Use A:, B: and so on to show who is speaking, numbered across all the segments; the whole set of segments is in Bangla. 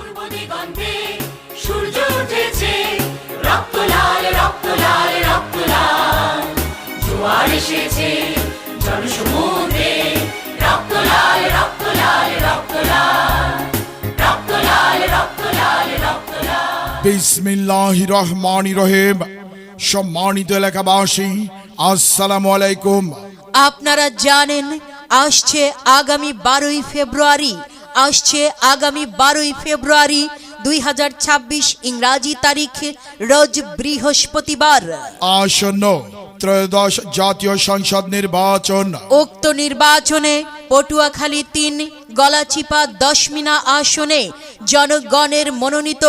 A: পূর্ব দিগন্তে সূর্য উঠেছে, রক্ত লাল রক্ত লাল রক্ত লাল। জোয়ার এসেছে জনসমুদ্রে, রক্ত লাল রক্ত লাল রক্ত লাল, রক্ত লাল রক্ত লাল রক্ত লাল।
B: বিসমিল্লাহির রহমানির রহিম। সম্মানিত এলাকাবাসী, আসসালামু আলাইকুম।
C: আপনারা জানেন আসছে আগামী 12ই ফেব্রুয়ারি, আসছে আগামী 12ই ফেব্রুয়ারি 2026 ইংরাজি তারিখ, রোজ বৃহস্পতিবার।
B: আসন্ন ত্রয়োদশ জাতীয় সংসদ নির্বাচন।
C: উক্ত নির্বাচনে পটুয়াখালী 3, গলাচিপা 10 মিনা আসনে জনগণের মনোনীত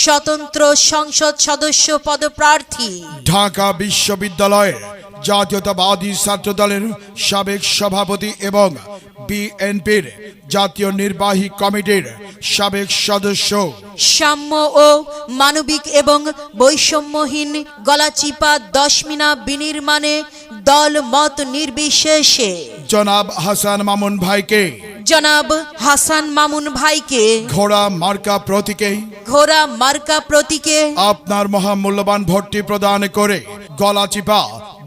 C: স্বতন্ত্র সংসদ সদস্য পদপ্রার্থী
B: ঢাকা বিশ্ববিদ্যালয়ের জাতীয়তাবাদী ছাত্রদলের সাবেক সভাপতি এবং বিএনপির জাতীয় নির্বাহী কমিটির সাবেক সদস্য,
C: সাম্য ও মানবিক এবং বৈষম্যহীন গলাচিপা 10 মিনা বিনির্মাণে দল মত নির্বিশেষে
B: জনাব হাসান মামুন ভাইকে,
C: জনাব হাসান মামুন ভাইকে
B: ঘোড়া মার্কা প্রতীকে
C: ঘোড়া মার্কা প্রতীকে
B: আপনার মহামূল্যবান ভোটটি প্রদান করে গলাচিপা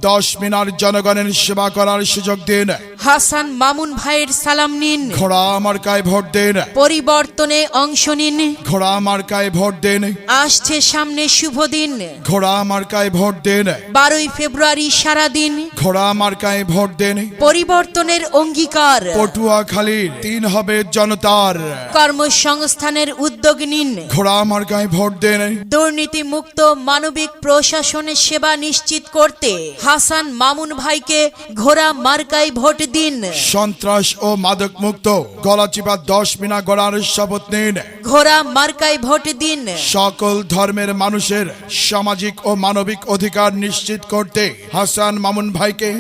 B: 10 মিনার জনগণের সেবা করার সুযোগ দিন।
C: হাসান মামুন ভাইয়ের সালাম নিন,
B: ঘোড়া মার্কায় ভোট দিন,
C: পরিবর্তনে অংশ নিন।
B: ঘোড়া মার্কায় ভোট দিন,
C: আসছে সামনে শুভ দিন,
B: ঘোড়া মার্কায় ভোট দিন,
C: 12ই ফেব্রুয়ারি সারাদিন
B: ঘোড়া মার্কায় ভোট দিন।
C: পরিবর্তনের অঙ্গীকার,
B: পটুয়াখালীর 3 হবে জনতার,
C: কর্মসংস্থানের উদ্যোগ নিন।
B: ঘোড়া মার্কায় ভোট দিন।
C: দুর্নীতি মুক্ত মানবিক প্রশাসনের সেবা নিশ্চিত করতে হাসান মামুন ভাইকে ঘোড়া মার্কায় ভোট দিন।
B: সন্ত্রাস ও মাদক মুক্ত গলাচিপা 10 মিনা গড়ার শপথ নিন।
C: ঘোড়া মার্কায় ভোট দিন।
B: সকল ধর্মের মানুষের সামাজিক ও মানবিক অধিকার নিশ্চিত করতে হাসান মামুন ভাইকে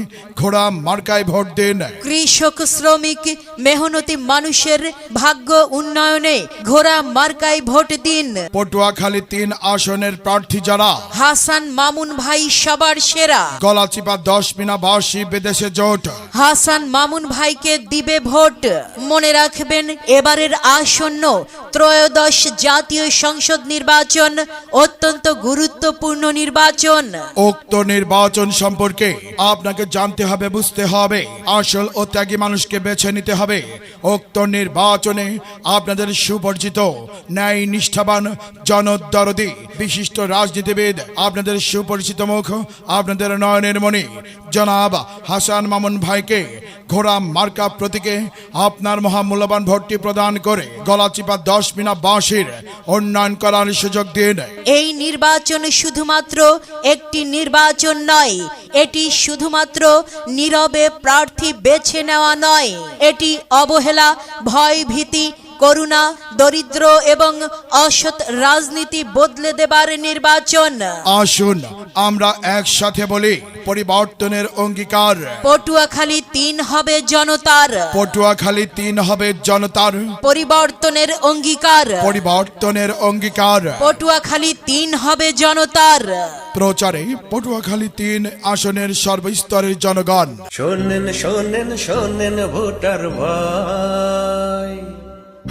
B: ঘোড়া মার্কায় ভোট দিন।
C: কৃষক শ্রমিক মেহনতি মানুষের ভাগ্য উন্নয়নে ঘোড়া মার্কায় ভোট দিন।
B: পটুয়াখালী 3 আসনের প্রার্থী যারা,
C: হাসান মামুন ভাই সবার সেরা।
B: গলাচিপা 10 মিনা বাসী বিদেশে জোট,
C: হাসান মামুন ভাইকে দিবে ভোট। মনে রাখবেন, এবারের আসন্ন ত্রয়োদশ জাতীয় সংসদ নির্বাচন অত্যন্ত গুরুত্বপূর্ণ নির্বাচন।
B: উক্ত নির্বাচন সম্পর্কে আপনাকে জানতে হবে, বুঝতে হবে, আসল ও ত্যাগী মানুষকে বেছে নিতে হবে। উক্ত নির্বাচনে আপনাদের সুপরিচিত ন্যায় নিষ্ঠাবান জনদরদী বিশিষ্ট রাজনীতিবিদ, আপনাদের সুপরিচিত মুখ, আপনাদের নয়নের মণি জনাব হাসান মামুন ভাইকে ঘোড়া মার্কা প্রতীকে আপনার মহামূল্যবান ভোটটি প্রদান করে গলাচিপা 10 মিনা বাসীর উন্নয়ন করার সুযোগ দিন।
C: এই নির্বাচন শুধুমাত্র একটি নির্বাচন নয়, এটি শুধুমাত্র নীরবে প্রার্থী বেছে নেওয়া নয়, এটি অবহেলা, ভয়, ভীতি, করুণা, দরিদ্র এবং অসৎ রাজনীতি বদলে দেবার নির্বাচন।
B: আসুন আমরা একসাথে বলি, পরিবর্তনের অঙ্গীকার।
C: পটুয়াখালী 3 হবে জনতার,
B: পটুয়াখালী 3 হবে জনতার,
C: পরিবর্তনের অঙ্গীকার।
B: পরিবর্তনের অঙ্গীকার।
C: পটুয়াখালী 3 হবে জনতার।
B: প্রচারে পটুয়াখালী 3 আসনের সর্বস্তরের জনগণ।
D: শোনেন শোনেন শোনেন ভোটার ভাই,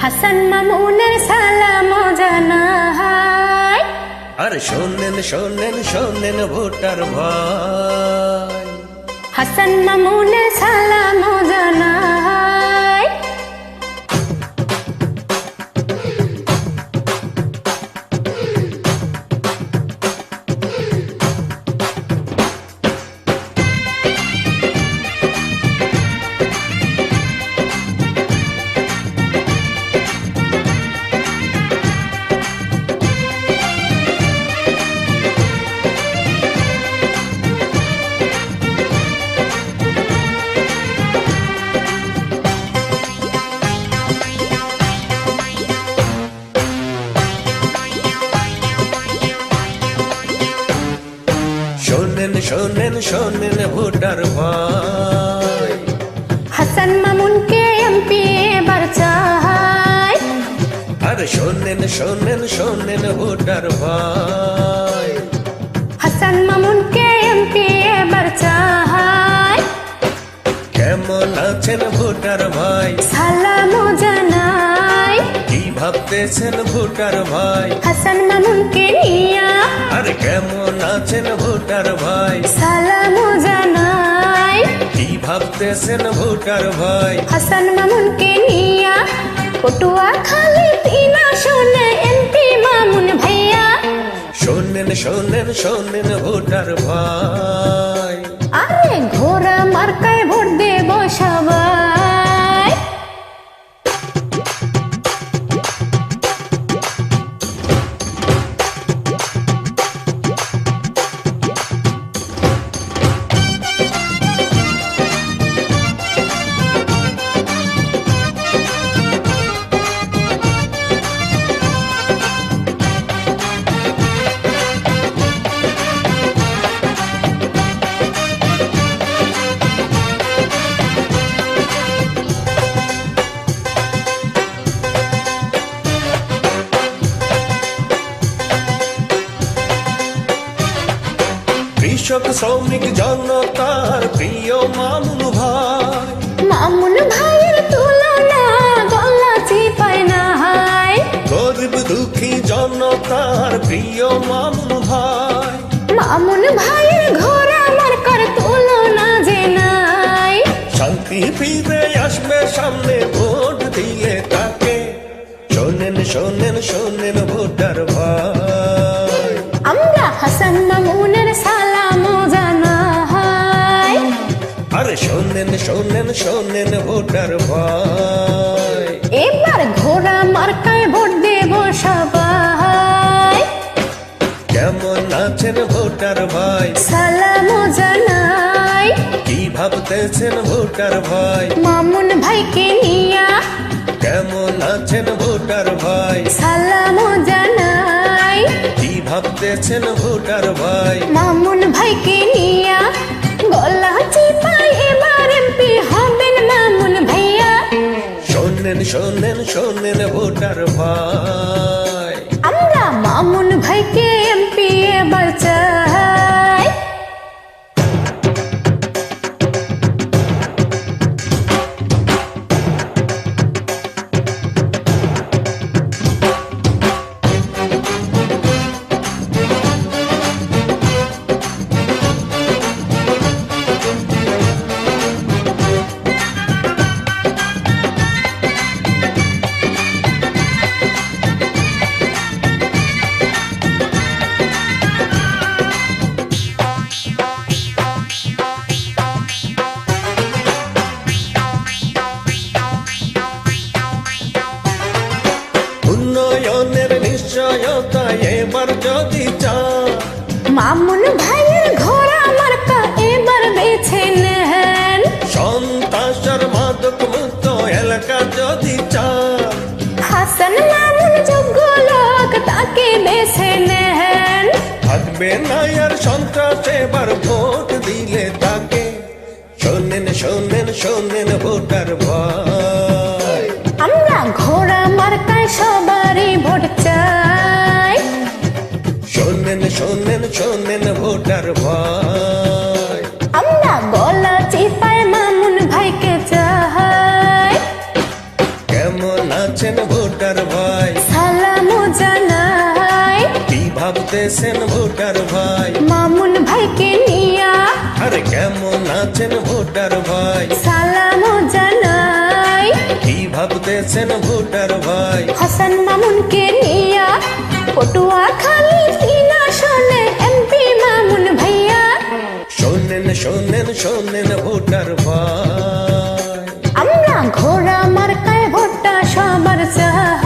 E: হাসান মামুনের সালাম জানাই।
D: আর শোনেন শোনেন শোনেন ভোটার ভাই,
E: হাসান মামুনের সালাম জানাই।
D: শোনেন শোনেন শোনেন ভোটার ভাই,
E: হাসান মামুনকে এমপি এবার চাই।
D: আর শোনেন শোনেন শোনেন ভোটার ভাই,
E: হাসান মামুনকে এমপি এবার চাই।
D: কেমন আছেন ভোটার ভাই,
E: সালাম জানাই।
D: কি ভাবতেছেন ভোটার ভাই
E: হাসান মামুনকে নিয়া
D: আরে কেমন আছেন ভোটার ভাই
E: সালাম জানাই
D: কি ভাবতেছেন ভোটার ভাই
E: হাসান মামুনকে নিয়া পটুয়াখালী 3 আসনে এমপি মামুন ভাইয়া
D: শোনেন শোনেন শোনেন ভোটার ভাই
E: আরে ঘোড়া মার্কায় ভোট দেব সবাই
D: কৃষক শ্রমিক জনতার প্রিয় মামুন ভাই
E: মামুন ভাইয়ের তুলনা গলা চিপায় না হায়
D: গরিব দুঃখী জনতার প্রিয় মামুন ভাই
E: মামুন ভাইয়ের ঘোড়া মার্কার তুলনা যে নাই
D: শান্তি ফিরে আসবে সামনে ভোট দিলে তাকে শোনেন শোনেন শোনেন ভোটার ভাই
E: আমরা হাসান মামুনের সালাম জানাই
D: আরে শোনেন শোনেন শোনেন ভোটার ভাই
E: এবার ঘোড়া মার্কায় ভোট দেব সবাই
D: কেমন আছেন ভোটার ভাই
E: সালাম জানাই
D: কি ভাবতেছেন ভোটার ভাই
E: মামুন ভাইকে নিয়া
D: কেমন আছেন ভোটার ভাই
E: সালাম জানাই
D: কি ভাবতেছেন ভোটার ভাই
E: মামুন ভাইকে নিয়া গলা চিপাই এবার এমপি হবেন মামুন ভাইয়া
D: শোনেন শোনেন শোনেন ভোটার ভাই
E: আমরা মামুন ভাইকে এমপি এবার চাই
D: উন্নয়নের নিশ্চয়তা এবার যদি চান
E: মামুন ভাইয়ের ঘোড়া মার্কা এবার বেছে নেন
D: সন্ত্রাসের মাদক মুক্ত এলাকা যদি চান
E: হাসান মামুন যোগ্য লোক তাকে বেছে নেন
D: থাকবে না আর সন্ত্রাস এবার ভোট দিলে তাকে শোনেন শোনেন শোনেন ভোটার ভাই
E: আমরা ঘোড়া মার্কায় সবারই ভোট চাই
D: শোনেন শোনেন শোনেন ভোটার ভাই
E: আমরা গলা চিপায় মামুন ভাইকে চাই
D: কেমন আছেন ভোটার ভাই
E: সালাম জানাই
D: কি ভাবতেছেন ভোটার ভাই
E: মামুন ভাইকে নিয়া
D: আরে কেমন আছেন ভোটার ভাই
E: সালাম জানাই
D: কি ভাবতেছেন ভোটার ভাই
E: হাসান মামুনকে নিয়া পটুয়াখালী 3 আসনে এমপি মামুন ভাইয়া
D: শোনেন শোনেন শোনেন ভোটার ভাই
E: আমরা ঘোড়া মার্কায় ভোটটা সবার চাই